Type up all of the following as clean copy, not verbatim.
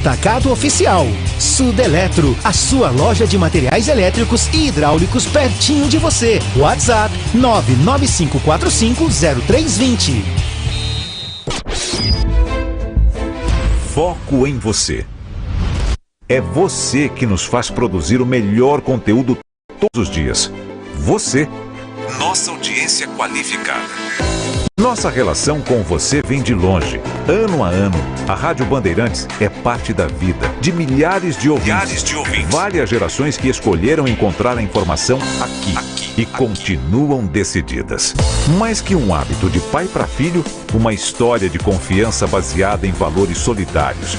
Atacado Oficial. Sudeletro, a sua loja de materiais elétricos e hidráulicos pertinho de você. WhatsApp 995450320. Foco em você. É você que nos faz produzir o melhor conteúdo todos os dias. Você, nossa audiência qualificada. Nossa relação com você vem de longe. Ano a ano, a Rádio Bandeirantes é parte da vida de milhares de ouvintes. Várias gerações que escolheram encontrar a informação aqui e continuam decididas. Mais que um hábito de pai para filho, uma história de confiança baseada em valores solidários.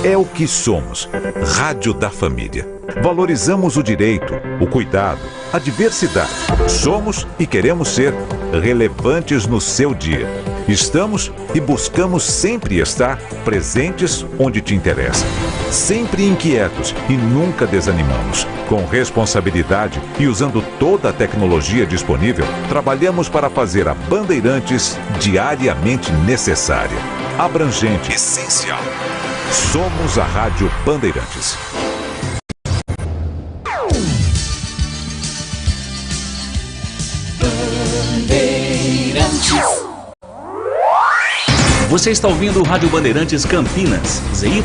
É o que somos. Rádio da Família. Valorizamos o direito, o cuidado, a diversidade. Somos e queremos ser relevantes no seu dia. Estamos e buscamos sempre estar presentes onde te interessa. Sempre inquietos e nunca desanimamos. Com responsabilidade e usando toda a tecnologia disponível, trabalhamos para fazer a Bandeirantes diariamente necessária, abrangente, essencial. Somos a Rádio Bandeirantes. Você está ouvindo o Rádio Bandeirantes Campinas, ZYK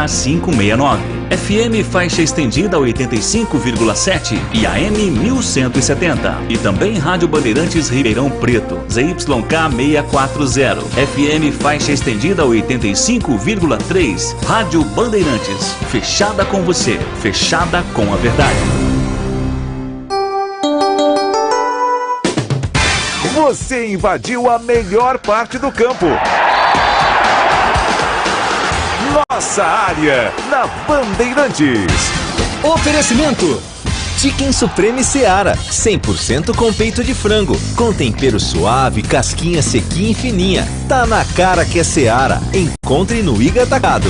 569, FM faixa estendida 85,7 e AM 1170. E também Rádio Bandeirantes Ribeirão Preto, ZYK 640, FM faixa estendida 85,3. Rádio Bandeirantes, fechada com você, fechada com a verdade. Você invadiu a melhor parte do campo. Nossa área, na Bandeirantes. Oferecimento: Chicken Supreme Seara, 100% com peito de frango, com tempero suave, casquinha sequinha e fininha. Tá na cara que é Seara. Encontre no Iga Atacado.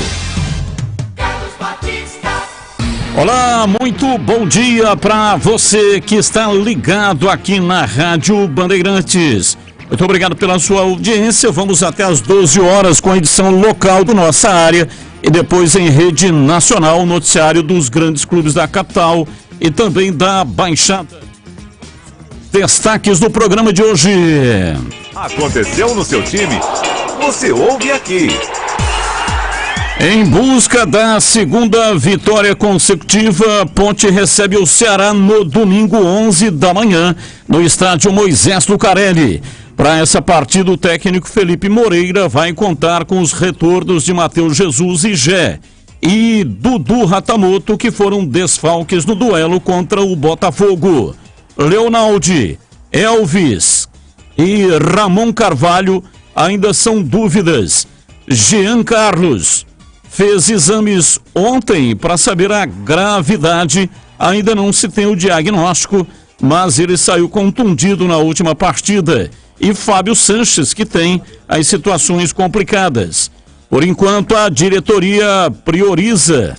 Olá, muito bom dia para você que está ligado aqui na Rádio Bandeirantes. Muito obrigado pela sua audiência. Vamos até às 12 horas com a edição local do Nossa Área e depois em rede nacional o noticiário dos grandes clubes da capital e também da Baixada. Destaques do programa de hoje. Aconteceu no seu time? Você ouve aqui. Em busca da segunda vitória consecutiva, Ponte recebe o Ceará no domingo 11 da manhã, no estádio Moisés Lucarelli. Para essa partida, o técnico Felipe Moreira vai contar com os retornos de Matheus Jesus e Gé e Dudu Ratamoto, que foram desfalques no duelo contra o Botafogo. Leonaldi, Elvis e Ramon Carvalho ainda são dúvidas. Jean Carlos fez exames ontem para saber a gravidade, ainda não se tem o diagnóstico, mas ele saiu contundido na última partida. E Fábio Sanches, que tem as situações complicadas. Por enquanto, a diretoria prioriza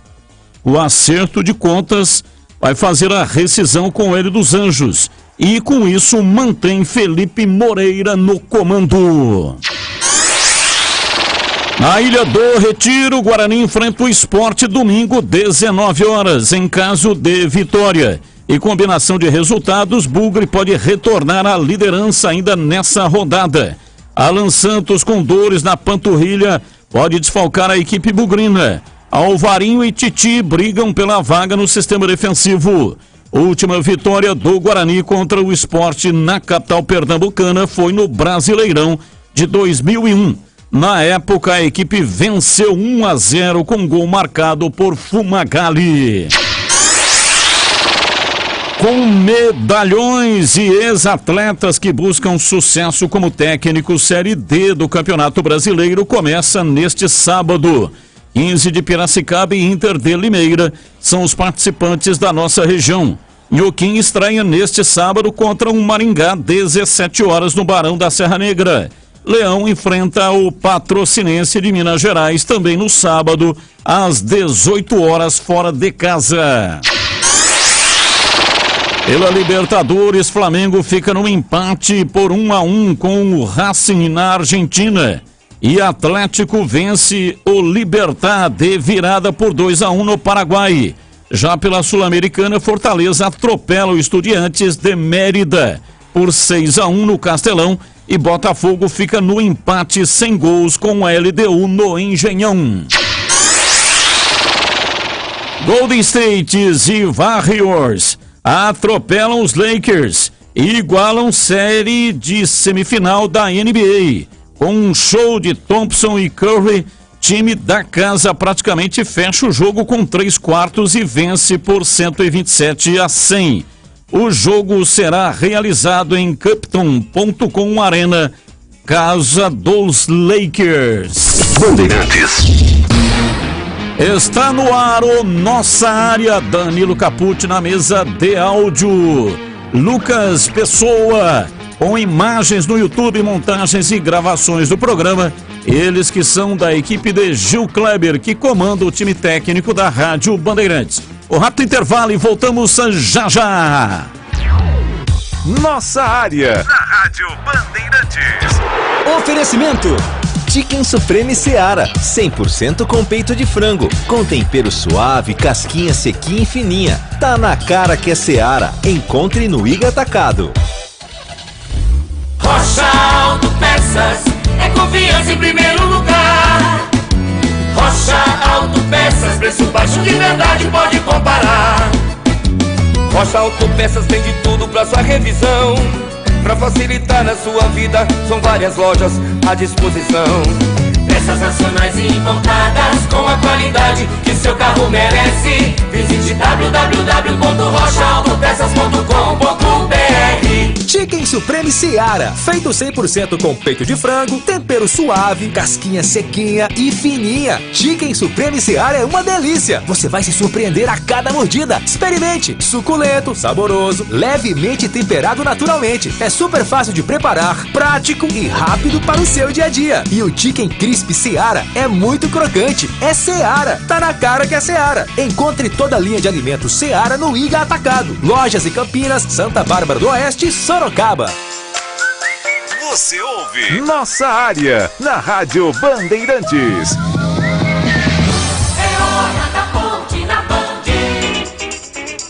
o acerto de contas, vai fazer a rescisão com ele dos Anjos. E com isso mantém Felipe Moreira no comando. Na Ilha do Retiro, o Guarani enfrenta o Sport domingo, 19 horas, em caso de vitória. E combinação de resultados, Bugre pode retornar à liderança ainda nessa rodada. Alan Santos, com dores na panturrilha, pode desfalcar a equipe bugrina. Alvarinho e Titi brigam pela vaga no sistema defensivo. Última vitória do Guarani contra o Sport na capital pernambucana foi no Brasileirão de 2001. Na época, a equipe venceu 1-0 com gol marcado por Fumagalli. Com medalhões e ex-atletas que buscam sucesso como técnico, Série D do Campeonato Brasileiro começa neste sábado. 15 de Piracicaba e Inter de Limeira são os participantes da nossa região. Nhoquim estreia neste sábado contra o Maringá, 17 horas no Barão da Serra Negra. Leão enfrenta o Patrocinense de Minas Gerais também no sábado, às 18 horas fora de casa. Pela Libertadores, Flamengo fica num empate por 1-1 com o Racing na Argentina. E Atlético vence o Libertad de virada por 2-1 no Paraguai. Já pela Sul-Americana, Fortaleza atropela o Estudiantes de Mérida por 6-1 no Castelão e Botafogo fica no empate sem gols com a LDU no Engenhão. Golden State e Warriors atropelam os Lakers e igualam série de semifinal da NBA. Com um show de Thompson e Curry, time da casa praticamente fecha o jogo com 3/4 e vence por 127-100. O jogo será realizado em Capton.com Arena, casa dos Lakers. Bandeirantes. Está no ar o Nossa Área, Danilo Capucci na mesa de áudio. Lucas Pessoa, com imagens no YouTube, montagens e gravações do programa. Eles que são da equipe de Gil Kleber, que comanda o time técnico da Rádio Bandeirantes. O rápido intervalo e voltamos já já. Nossa Área, na Rádio Bandeirantes. Oferecimento Chicken Supreme Seara, 100% com peito de frango, com tempero suave, casquinha sequinha e fininha. Tá na cara que é Seara. Encontre no Iga Atacado. Rocha Autopeças, é confiança em primeiro lugar. Rocha Autopeças, preço baixo de verdade, pode comparar. Rocha Autopeças tem de tudo pra sua revisão. Pra facilitar na sua vida, são várias lojas à disposição. Peças nacionais e importadas com a qualidade que seu carro merece. Visite www.rochaautopeças.com.br. Chicken Supreme Seara, feito 100% com peito de frango, tempero suave, casquinha sequinha e fininha. Chicken Supreme Seara é uma delícia. Você vai se surpreender a cada mordida. Experimente. Suculento, saboroso, levemente temperado naturalmente. É super fácil de preparar, prático e rápido para o seu dia a dia. E o Chicken Crisp Seara é muito crocante. É Seara. Tá na cara que é Seara. Encontre toda a linha de alimentos Seara no Iga Atacado. Lojas em Campinas, Santa Bárbara do Oeste e Sorocaba. Você ouve Nossa Área, na Rádio Bandeirantes. É hora da ponte na Band.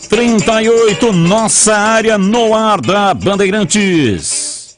38, Nossa Área no ar da Bandeirantes.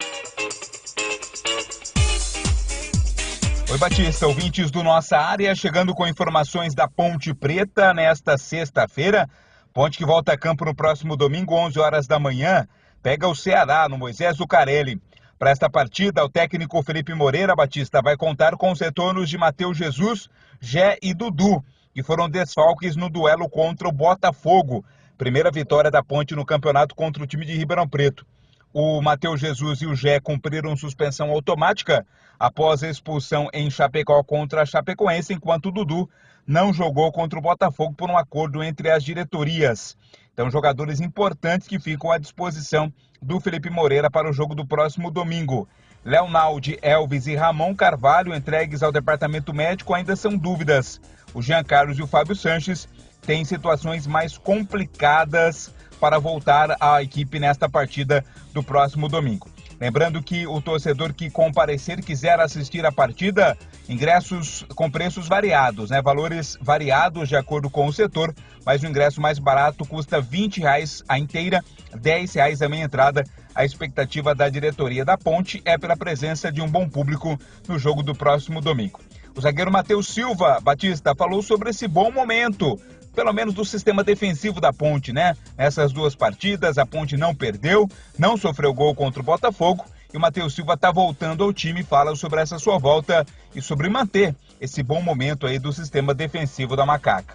Oi, Batista, ouvintes do Nossa Área, chegando com informações da Ponte Preta nesta sexta-feira. Ponte que volta a campo no próximo domingo, 11 horas da manhã, pega o Ceará no Moisés Zucarelli. Para esta partida, o técnico Felipe Moreira, Batista, vai contar com os retornos de Matheus Jesus, Gé e Dudu, que foram desfalques no duelo contra o Botafogo. Primeira vitória da Ponte no campeonato contra o time de Ribeirão Preto. O Matheus Jesus e o Gé cumpriram suspensão automática após a expulsão em Chapecó contra a Chapecoense, enquanto o Dudu não jogou contra o Botafogo por um acordo entre as diretorias. Então, jogadores importantes que ficam à disposição do Felipe Moreira para o jogo do próximo domingo. Leonaldi, Elvis e Ramon Carvalho, entregues ao departamento médico, ainda são dúvidas. O Jean Carlos e o Fábio Sanches têm situações mais complicadas para voltar à equipe nesta partida do próximo domingo. Lembrando que o torcedor que comparecer quiser assistir a partida, ingressos com preços variados, valores variados de acordo com o setor, mas o ingresso mais barato custa R$20 a inteira, R$10 a meia entrada. A expectativa da diretoria da Ponte é pela presença de um bom público no jogo do próximo domingo. O zagueiro Matheus Silva, Batista, falou sobre esse bom momento, pelo menos do sistema defensivo da Ponte, Nessas duas partidas, a Ponte não perdeu, não sofreu gol contra o Botafogo, e o Matheus Silva está voltando ao time, fala sobre essa sua volta e sobre manter esse bom momento aí do sistema defensivo da Macaca.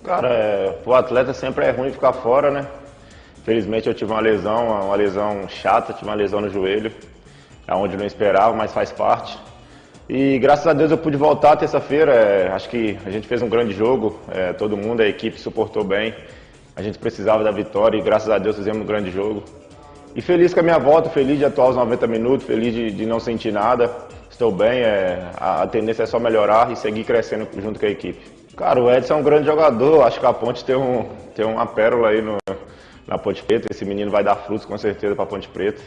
Cara, o atleta sempre é ruim ficar fora, né? Infelizmente eu tive uma lesão chata, tive uma lesão no joelho, onde não esperava, mas faz parte. E graças a Deus eu pude voltar terça-feira, acho que a gente fez um grande jogo, todo mundo, a equipe suportou bem, a gente precisava da vitória e graças a Deus fizemos um grande jogo. E feliz com a minha volta, feliz de atuar os 90 minutos, feliz de não sentir nada, estou bem, a tendência é só melhorar e seguir crescendo junto com a equipe. Cara, o Edson é um grande jogador, acho que a Ponte tem uma pérola aí na Ponte Preta, esse menino vai dar frutos com certeza para a Ponte Preta.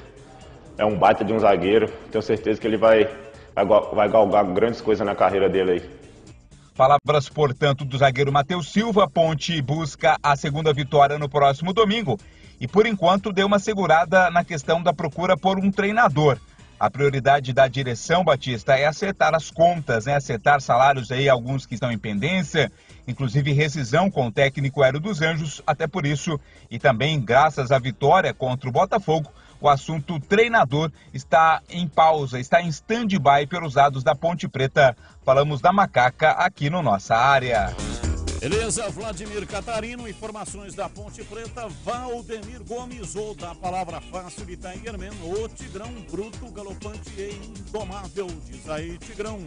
É um baita de um zagueiro, tenho certeza que ele vai vai galgar grandes coisas na carreira dele aí. Palavras, portanto, do zagueiro Matheus Silva. Ponte busca a segunda vitória no próximo domingo e, por enquanto, deu uma segurada na questão da procura por um treinador. A prioridade da direção, Batista, é acertar as contas, né? Acertar salários aí, alguns que estão em pendência, inclusive rescisão com o técnico Hélio dos Anjos. Até por isso, e também graças à vitória contra o Botafogo, o assunto treinador está em pausa, está em stand-by pelos lados da Ponte Preta. Falamos da Macaca aqui no Nossa Área. Beleza, Vladimir Catarino, informações da Ponte Preta, Valdemir Gomes, ou da Palavra Fácil de Tiger Man, o Tigrão bruto, galopante e indomável. Diz aí, Tigrão.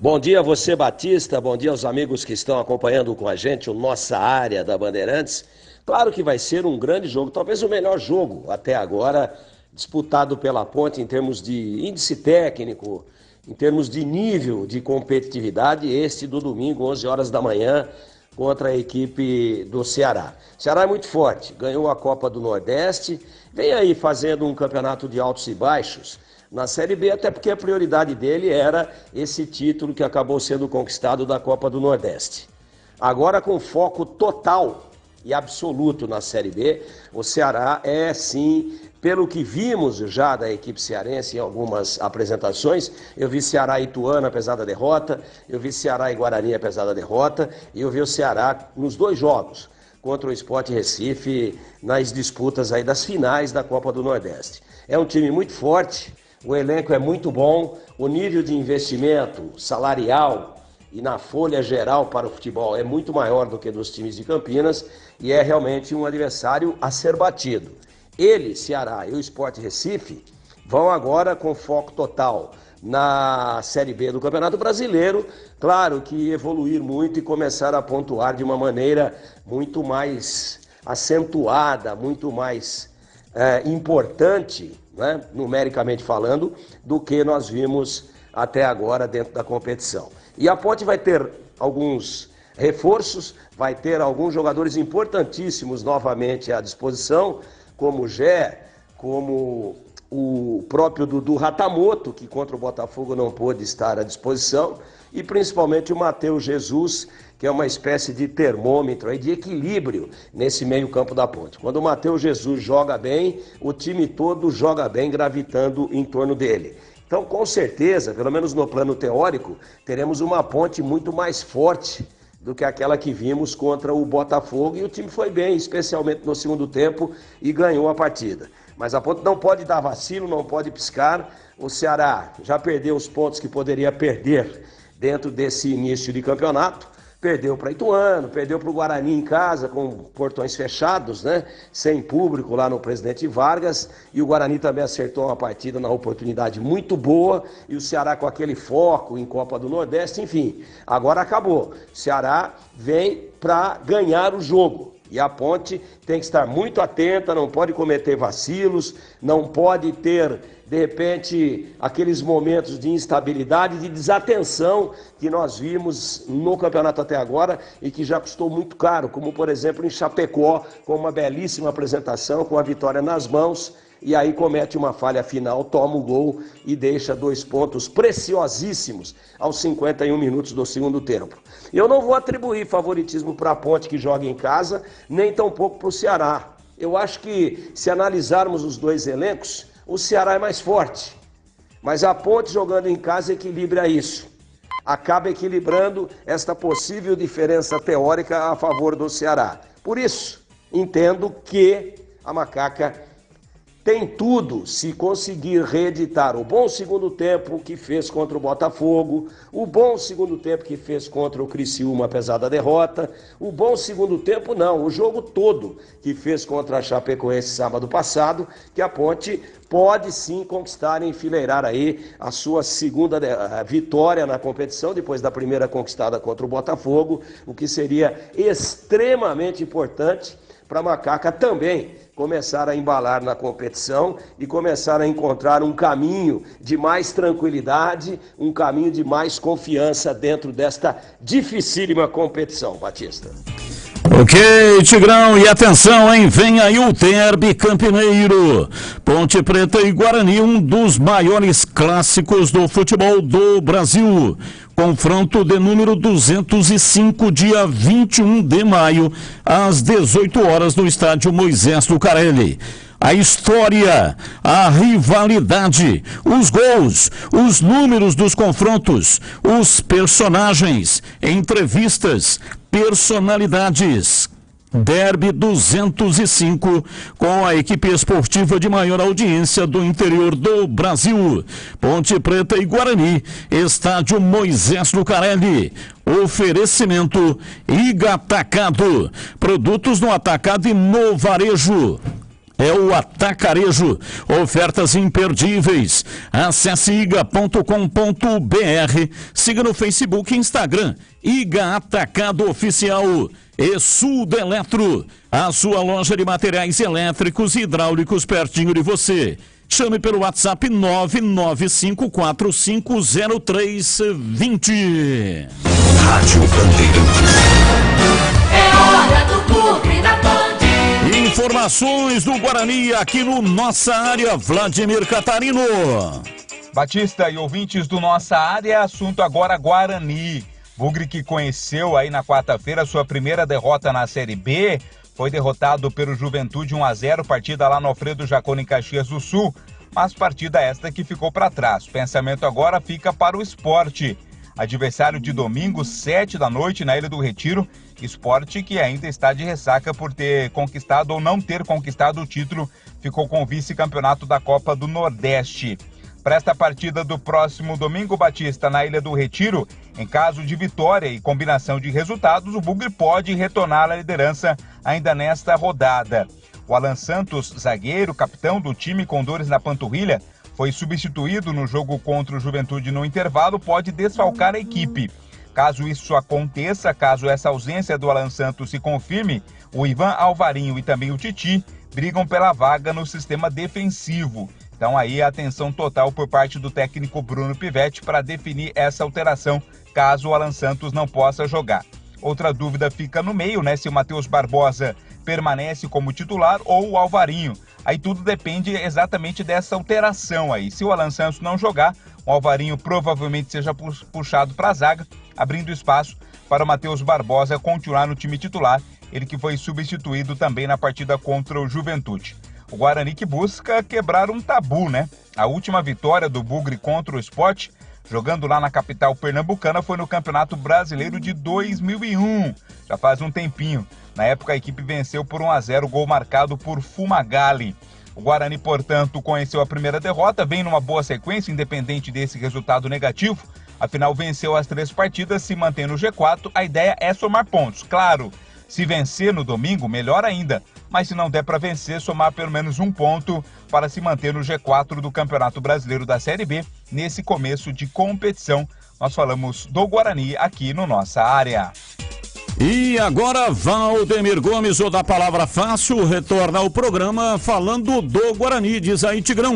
Bom dia a você, Batista, bom dia aos amigos que estão acompanhando com a gente o Nossa Área da Bandeirantes. Claro que vai ser um grande jogo, talvez o melhor jogo até agora, disputado pela Ponte em termos de índice técnico, em termos de nível de competitividade, este do domingo, 11 horas da manhã, contra a equipe do Ceará. O Ceará é muito forte, ganhou a Copa do Nordeste, vem aí fazendo um campeonato de altos e baixos na Série B, até porque a prioridade dele era esse título que acabou sendo conquistado da Copa do Nordeste. Agora, com foco total e absoluto na Série B, o Ceará é sim, pelo que vimos já da equipe cearense em algumas apresentações, eu vi Ceará e Ituano apesar da derrota, eu vi Ceará e Guarani apesar da derrota, e eu vi o Ceará nos dois jogos contra o Sport Recife nas disputas aí das finais da Copa do Nordeste. É um time muito forte, o elenco é muito bom, o nível de investimento salarial e na folha geral para o futebol é muito maior do que dos times de Campinas e é realmente um adversário a ser batido. Ele, Ceará e o Sport Recife vão agora com foco total na Série B do Campeonato Brasileiro, claro que evoluir muito e começar a pontuar de uma maneira muito mais acentuada, muito mais importante, né, numericamente falando, do que nós vimos até agora dentro da competição. E a Ponte vai ter alguns reforços, vai ter alguns jogadores importantíssimos novamente à disposição, como o Gé, como o próprio Dudu Ratamoto, que contra o Botafogo não pôde estar à disposição, e principalmente o Matheus Jesus, que é uma espécie de termômetro, aí, de equilíbrio nesse meio campo da Ponte. Quando o Matheus Jesus joga bem, o time todo joga bem, gravitando em torno dele. Então, com certeza, pelo menos no plano teórico, teremos uma Ponte muito mais forte do que aquela que vimos contra o Botafogo, e o time foi bem, especialmente no segundo tempo, e ganhou a partida. Mas a Ponte não pode dar vacilo, não pode piscar. O Ceará já perdeu os pontos que poderia perder dentro desse início de campeonato. Perdeu para Ituano, perdeu para o Guarani em casa, com portões fechados, né? Sem público lá no Presidente Vargas. E o Guarani também acertou uma partida na oportunidade muito boa. E o Ceará com aquele foco em Copa do Nordeste, enfim. Agora acabou. O Ceará vem para ganhar o jogo. E a Ponte tem que estar muito atenta, não pode cometer vacilos, não pode ter, de repente, aqueles momentos de instabilidade, de desatenção que nós vimos no campeonato até agora e que já custou muito caro, como por exemplo em Chapecó, com uma belíssima apresentação, com a vitória nas mãos, e aí comete uma falha final, toma o gol e deixa 2 pontos preciosíssimos aos 51 minutos do segundo tempo. Eu não vou atribuir favoritismo para a Ponte que joga em casa, nem tampouco para o Ceará. Eu acho que se analisarmos os dois elencos, o Ceará é mais forte, mas a Ponte jogando em casa equilibra isso. Acaba equilibrando esta possível diferença teórica a favor do Ceará. Por isso, entendo que a Macaca tem tudo se conseguir reeditar o bom segundo tempo que fez contra o Botafogo, o bom segundo tempo que fez contra o Criciúma, apesar da derrota, o bom segundo tempo não, o jogo todo que fez contra a Chapecoense sábado passado, que a Ponte pode sim conquistar e enfileirar aí a sua segunda vitória na competição, depois da primeira conquistada contra o Botafogo, o que seria extremamente importante para a Macaca também começar a embalar na competição e começar a encontrar um caminho de mais tranquilidade, um caminho de mais confiança dentro desta dificílima competição, Batista. Ok, Tigrão, e atenção, hein? Vem aí o derby campineiro. Ponte Preta e Guarani, um dos maiores clássicos do futebol do Brasil. Confronto de número 205, dia 21 de maio, às 18 horas, no estádio Moisés Lucarelli. A história, a rivalidade, os gols, os números dos confrontos, os personagens, entrevistas, personalidades. Derby 205, com a equipe esportiva de maior audiência do interior do Brasil. Ponte Preta e Guarani, estádio Moisés Lucarelli. Oferecimento Iga Atacado, produtos no atacado e no varejo. É o Atacarejo, ofertas imperdíveis. Acesse iga.com.br, siga no Facebook e Instagram, Iga Atacado Oficial. E Sul Eletro, a sua loja de materiais elétricos e hidráulicos pertinho de você. Chame pelo WhatsApp 995450320. Rádio Bandeirantes. É hora do Bugre da Band. Informações do Guarani aqui no Nossa Área, Vladimir Catarino. Batista e ouvintes do Nossa Área, assunto agora Guarani. Bugre, que conheceu aí na quarta-feira sua primeira derrota na Série B, foi derrotado pelo Juventude 1-0, partida lá no Alfredo Jaconi, em Caxias do Sul, mas partida esta que ficou para trás. O pensamento agora fica para o Sport. Adversário de domingo, 7 da noite, na Ilha do Retiro. Sport que ainda está de ressaca por ter conquistado ou não ter conquistado o título, ficou com o vice-campeonato da Copa do Nordeste. Para esta partida do próximo domingo, Batista, na Ilha do Retiro, em caso de vitória e combinação de resultados, o Bugre pode retornar à liderança ainda nesta rodada. O Alan Santos, zagueiro, capitão do time com dores na panturrilha, foi substituído no jogo contra o Juventude no intervalo, pode desfalcar a equipe. Caso isso aconteça, caso essa ausência do Alan Santos se confirme, o Ivan Alvarinho e também o Titi brigam pela vaga no sistema defensivo. Então aí a atenção total por parte do técnico Bruno Pivetti para definir essa alteração, caso o Alan Santos não possa jogar. Outra dúvida fica no meio, né? Se o Matheus Barbosa permanece como titular ou o Alvarinho. Aí tudo depende exatamente dessa alteração aí. Se o Alan Santos não jogar, o Alvarinho provavelmente seja puxado para a zaga, abrindo espaço para o Matheus Barbosa continuar no time titular, ele que foi substituído também na partida contra o Juventude. O Guarani que busca quebrar um tabu, né? A última vitória do Bugre contra o Sport, jogando lá na capital pernambucana, foi no Campeonato Brasileiro de 2001. Já faz um tempinho. Na época a equipe venceu por 1-0, gol marcado por Fumagalli. O Guarani, portanto, conheceu a primeira derrota, vem numa boa sequência, independente desse resultado negativo. Afinal, venceu as 3 partidas, se mantém no G4. A ideia é somar pontos. Claro, se vencer no domingo, melhor ainda. Mas se não der para vencer, somar pelo menos um ponto para se manter no G4 do Campeonato Brasileiro da Série B, nesse começo de competição. Nós falamos do Guarani aqui no Nossa Área. E agora, Valdemir Gomes, o da Palavra Fácil, retorna ao programa falando do Guarani. Diz aí, Tigrão.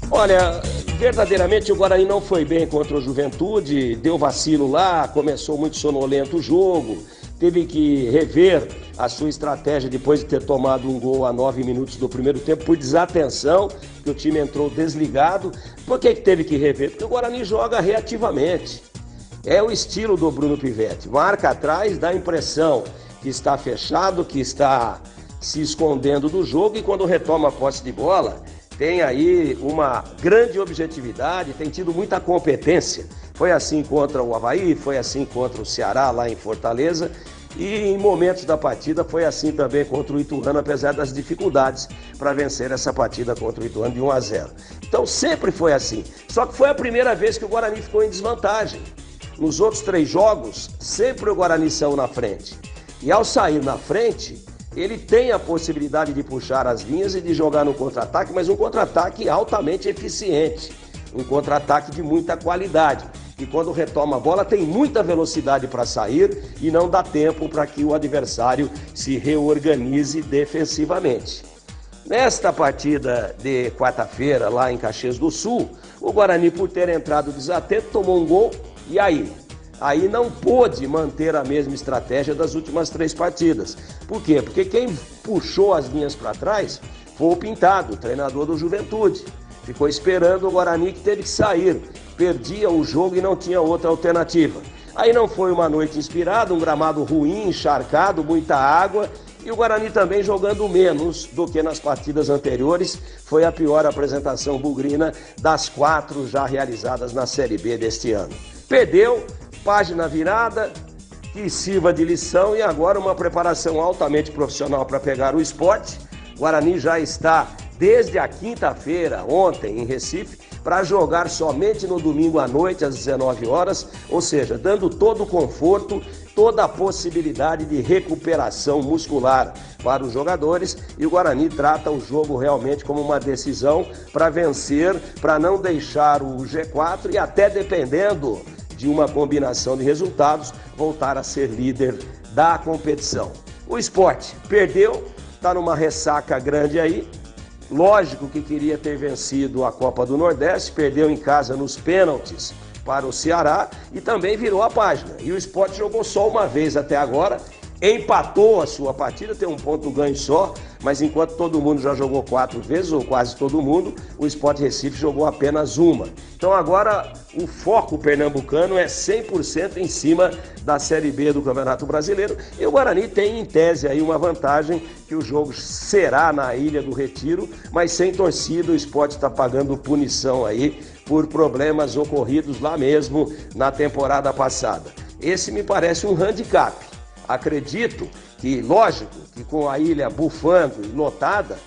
Olha, verdadeiramente o Guarani não foi bem contra o Juventude, deu vacilo lá, começou muito sonolento o jogo, teve que rever a sua estratégia depois de ter tomado um gol a 9 minutos do primeiro tempo por desatenção, que o time entrou desligado. Por que teve que rever? Porque o Guarani joga reativamente. É o estilo do Bruno Pivetti. Marca atrás, dá a impressão que está fechado, que está se escondendo do jogo, e quando retoma a posse de bola, tem aí uma grande objetividade, tem tido muita competência. Foi assim contra o Avaí, foi assim contra o Ceará lá em Fortaleza, e em momentos da partida foi assim também contra o Ituano, apesar das dificuldades para vencer essa partida contra o Ituano de 1-0. Então sempre foi assim, só que foi a primeira vez que o Guarani ficou em desvantagem. Nos outros 3 jogos, sempre o Guarani saiu na frente. E ao sair na frente, ele tem a possibilidade de puxar as linhas e de jogar no contra-ataque, mas um contra-ataque altamente eficiente. Um contra-ataque de muita qualidade. E quando retoma a bola, tem muita velocidade para sair e não dá tempo para que o adversário se reorganize defensivamente. Nesta partida de quarta-feira, lá em Caxias do Sul, o Guarani, por ter entrado desatento, tomou um gol. E aí? aí não pôde manter a mesma estratégia das últimas 3 partidas. Por quê? Porque quem puxou as linhas para trás foi o Pintado, treinador do Juventude. Ficou esperando o Guarani, que teve que sair. Perdia o jogo e não tinha outra alternativa. Aí não foi uma noite inspirada, um gramado ruim, encharcado, muita água, e o Guarani também jogando menos do que nas partidas anteriores. Foi a pior apresentação bugrina das 4 já realizadas na Série B deste ano. Perdeu, página virada, que sirva de lição, e agora uma preparação altamente profissional para pegar o Sport. O Guarani já está desde a quinta-feira, ontem, em Recife, para jogar somente no domingo à noite, às 19 horas, ou seja, dando todo o conforto, toda a possibilidade de recuperação muscular para os jogadores, e o Guarani trata o jogo realmente como uma decisão para vencer, para não deixar o G4 e até dependendo de uma combinação de resultados, voltar a ser líder da competição. O Sport perdeu, está numa ressaca grande aí. Lógico que queria ter vencido a Copa do Nordeste, perdeu em casa nos pênaltis para o Ceará e também virou a página. E o Sport jogou só uma vez até agora, empatou a sua partida, tem um ponto ganho só, mas enquanto todo mundo já jogou 4 vezes, ou quase todo mundo, o Sport Recife jogou apenas uma. Então agora o foco pernambucano é 100% em cima da Série B do Campeonato Brasileiro, e o Guarani tem em tese aí uma vantagem, que o jogo será na Ilha do Retiro, mas sem torcida. O Sport está pagando punição aí por problemas ocorridos lá mesmo na temporada passada. Esse me parece um handicap. Acredito que, lógico, que com a ilha bufando e lotada,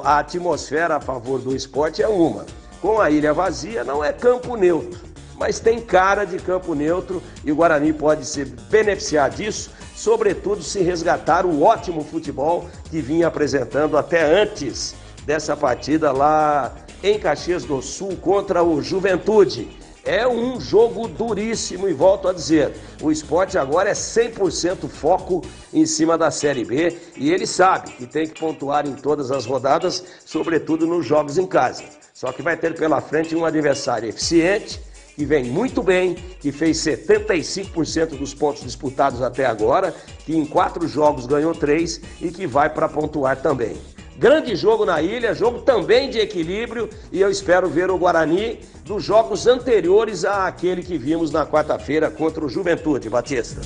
a atmosfera a favor do Sport é uma. Com a ilha vazia não é campo neutro, mas tem cara de campo neutro, e o Guarani pode se beneficiar disso, sobretudo se resgatar o ótimo futebol que vinha apresentando até antes dessa partida lá em Caxias do Sul contra o Juventude. É um jogo duríssimo e volto a dizer, o Sport agora é 100% foco em cima da Série B, e ele sabe que tem que pontuar em todas as rodadas, sobretudo nos jogos em casa. Só que vai ter pela frente um adversário eficiente, que vem muito bem, que fez 75% dos pontos disputados até agora, que em 4 jogos ganhou 3 e que vai para pontuar também. Grande jogo na ilha, jogo também de equilíbrio, e eu espero ver o Guarani dos jogos anteriores àquele que vimos na quarta-feira contra o Juventude, Batista.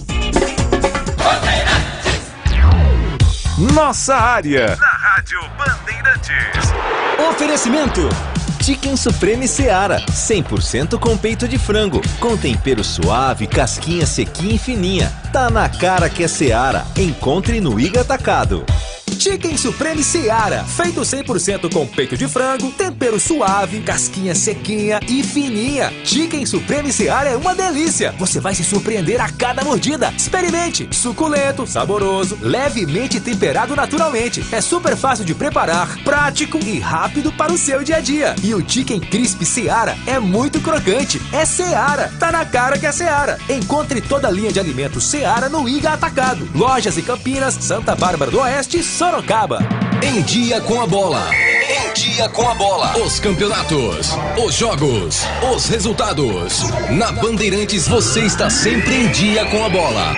Nossa área, na Rádio Bandeirantes. Oferecimento: Chicken Supreme Seara, 100% com peito de frango, com tempero suave, casquinha sequinha e fininha. Tá na cara que é Seara. Encontre no Iga Atacado. Chicken Supreme Seara, feito 100% com peito de frango, tempero suave, casquinha sequinha e fininha. Chicken Supreme Seara é uma delícia. Você vai se surpreender a cada mordida. Experimente. Suculento, saboroso, levemente temperado naturalmente. É super fácil de preparar, prático e rápido para o seu dia a dia. E o Chicken Crisp Seara é muito crocante. É Seara. Tá na cara que é Seara. Encontre toda a linha de alimentos Seara no Iga Atacado. Lojas em Campinas, Santa Bárbara do Oeste e Sorocaba. Em dia com a bola. Em dia com a bola. Os campeonatos, os jogos, os resultados. Na Bandeirantes você está sempre em dia com a bola.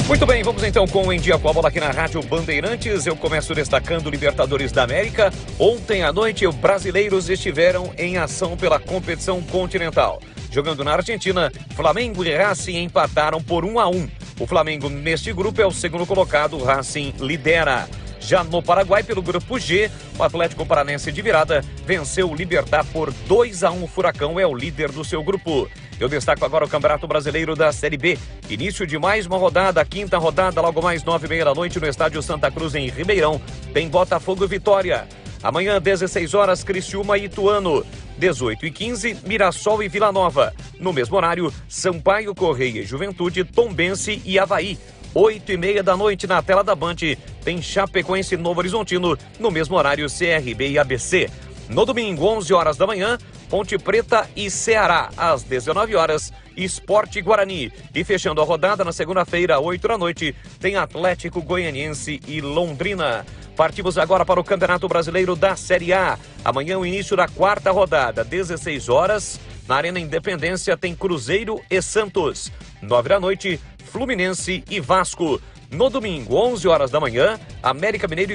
Muito bem, vamos então com o Em Dia com a Bola aqui na Rádio Bandeirantes. Eu começo destacando Libertadores da América. Ontem à noite, os brasileiros estiveram em ação pela competição continental. Jogando na Argentina, Flamengo e Racing empataram por 1-1. O Flamengo neste grupo é o segundo colocado, o Racing lidera. Já no Paraguai, pelo grupo G, o Atlético Paranense de virada venceu o Libertad por 2-1. O Furacão é o líder do seu grupo. Eu destaco agora o Campeonato Brasileiro da Série B. Início de mais uma rodada, a 5ª rodada, logo mais 9h30 da noite no estádio Santa Cruz, em Ribeirão. Tem Botafogo e Vitória. Amanhã, 16 horas, Criciúma e Ituano. 18h15, Mirassol e Vila Nova. No mesmo horário, Sampaio Correia e Juventude, Tombense e Avaí. 8h30 da noite na tela da Band, tem Chapecoense e Novo Horizontino. No mesmo horário, CRB e ABC. No domingo, 11 horas da manhã, Ponte Preta e Ceará. Às 19 horas, Sport Guarani. E fechando a rodada, na segunda-feira, 8 da noite, tem Atlético Goianiense e Londrina. Partimos agora para o Campeonato Brasileiro da Série A. Amanhã, o início da quarta rodada, 16 horas. Na Arena Independência tem Cruzeiro e Santos. 9 da noite, Fluminense e Vasco. No domingo, 11 horas da manhã, América Mineiro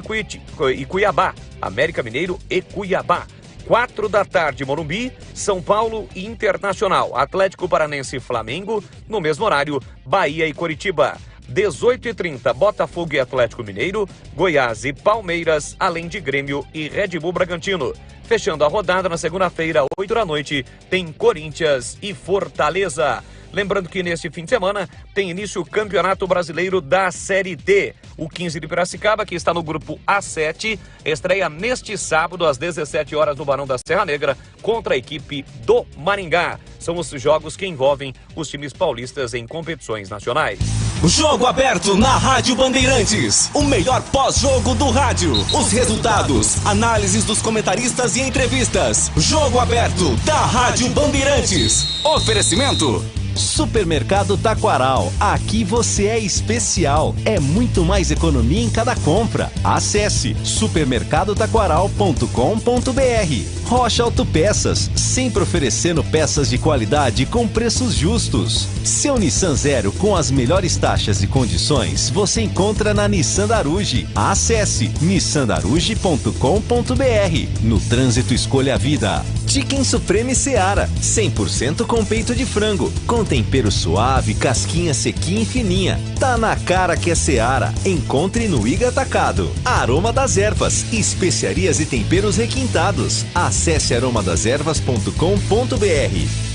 e Cuiabá. América Mineiro e Cuiabá. 4 da tarde, Morumbi, São Paulo e Internacional. Atlético Paranense e Flamengo. No mesmo horário, Bahia e Coritiba. 18h30, Botafogo e Atlético Mineiro. Goiás e Palmeiras, além de Grêmio e Red Bull Bragantino. Fechando a rodada na segunda-feira, 8 da noite, tem Corinthians e Fortaleza. Lembrando que neste fim de semana tem início o Campeonato Brasileiro da Série D. O 15 de Piracicaba, que está no grupo A7, estreia neste sábado às 17 horas no Barão da Serra Negra contra a equipe do Maringá. São os jogos que envolvem os times paulistas em competições nacionais. Jogo aberto na Rádio Bandeirantes. O melhor pós-jogo do rádio. Os resultados, análises dos comentaristas e entrevistas. Jogo aberto da Rádio Bandeirantes. Oferecimento Supermercado Taquaral. Aqui você é especial. É muito mais economia em cada compra. Acesse supermercadotaquaral.com.br. Rocha Autopeças, sempre oferecendo peças de qualidade com preços justos. Seu Nissan Zero com as melhores taxas e condições você encontra na Nissan Daruge. Acesse nissandaruge.com.br. No trânsito, escolha a vida. Chicken Supreme Seara, 100% com peito de frango, com tempero suave, casquinha sequinha e fininha. Tá na cara que é Seara. Encontre no Iga Atacado. Aroma das Ervas, especiarias e temperos requintados. Acesse aromadeservas.com.br.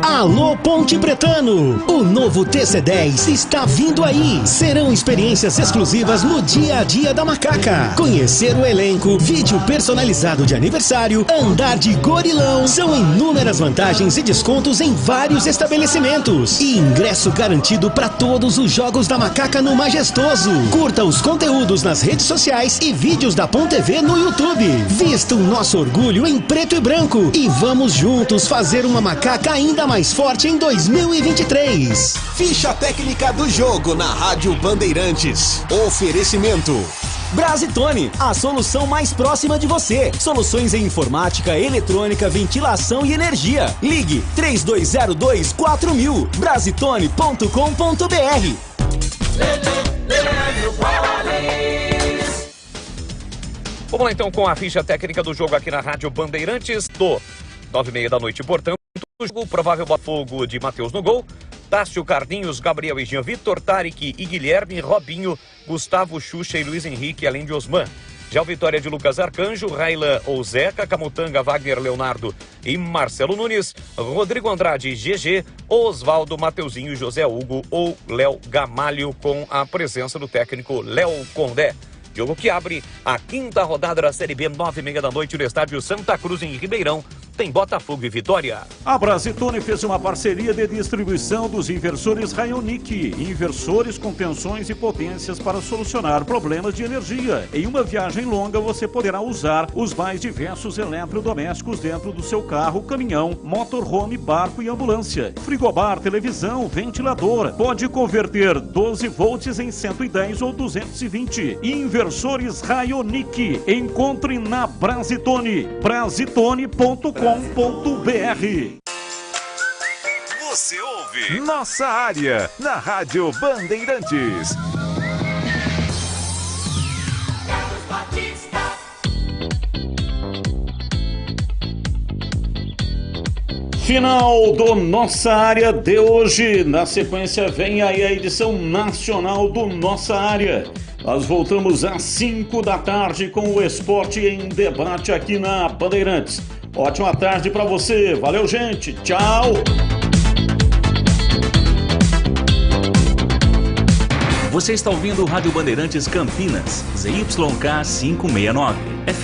Alô Ponte Pretano, o novo TC10 está vindo aí. Serão experiências exclusivas no dia a dia da Macaca. Conhecer o elenco, vídeo personalizado de aniversário, andar de gorilão. São inúmeras vantagens e descontos em vários estabelecimentos. E ingresso garantido para todos os jogos da Macaca no Majestoso. Curta os conteúdos nas redes sociais e vídeos da Ponte TV no YouTube. Vista o nosso orgulho em preto e branco e vamos juntos fazer uma Macaca ainda mais forte em 2023. Ficha técnica do jogo na Rádio Bandeirantes. Oferecimento Brasitone, a solução mais próxima de você. Soluções em informática, eletrônica, ventilação e energia. Ligue 3202-4000. Brasitone.com.br. Vamos lá então com a ficha técnica do jogo aqui na Rádio Bandeirantes do 9h30 da noite, portanto. O jogo, provável Botafogo de Matheus no gol, Tássio, Carlinhos, Gabriel e Jean Vitor, Tarek e Guilherme, Robinho, Gustavo, Xuxa e Luiz Henrique, além de Osman. Já o Vitória de Lucas Arcanjo, Raylan ou Zeca, Camutanga, Wagner, Leonardo e Marcelo Nunes, Rodrigo Andrade, GG, Osvaldo, Mateuzinho, José Hugo ou Léo Gamalho, com a presença do técnico Léo Condé. Jogo que abre a quinta rodada da Série B, 9h30 da noite, no estádio Santa Cruz, em Ribeirão. Tem Botafogo e Vitória. A Brasitone fez uma parceria de distribuição dos inversores Rayonic. Inversores com tensões e potências para solucionar problemas de energia. Em uma viagem longa, você poderá usar os mais diversos eletrodomésticos dentro do seu carro, caminhão, motorhome, barco e ambulância. Frigobar, televisão, ventilador. Pode converter 12 volts em 110 ou 220. Inversores Rayonic. Encontre na Brasitone. Brasitone.com.br. Você ouve Nossa Área na Rádio Bandeirantes. Final do Nossa Área de hoje. Na sequência vem aí a edição nacional do Nossa Área. Nós voltamos às 5 da tarde com o Esporte em Debate aqui na Bandeirantes. Ótima tarde para você. Valeu, gente. Tchau. Você está ouvindo o Rádio Bandeirantes Campinas, ZYK 569.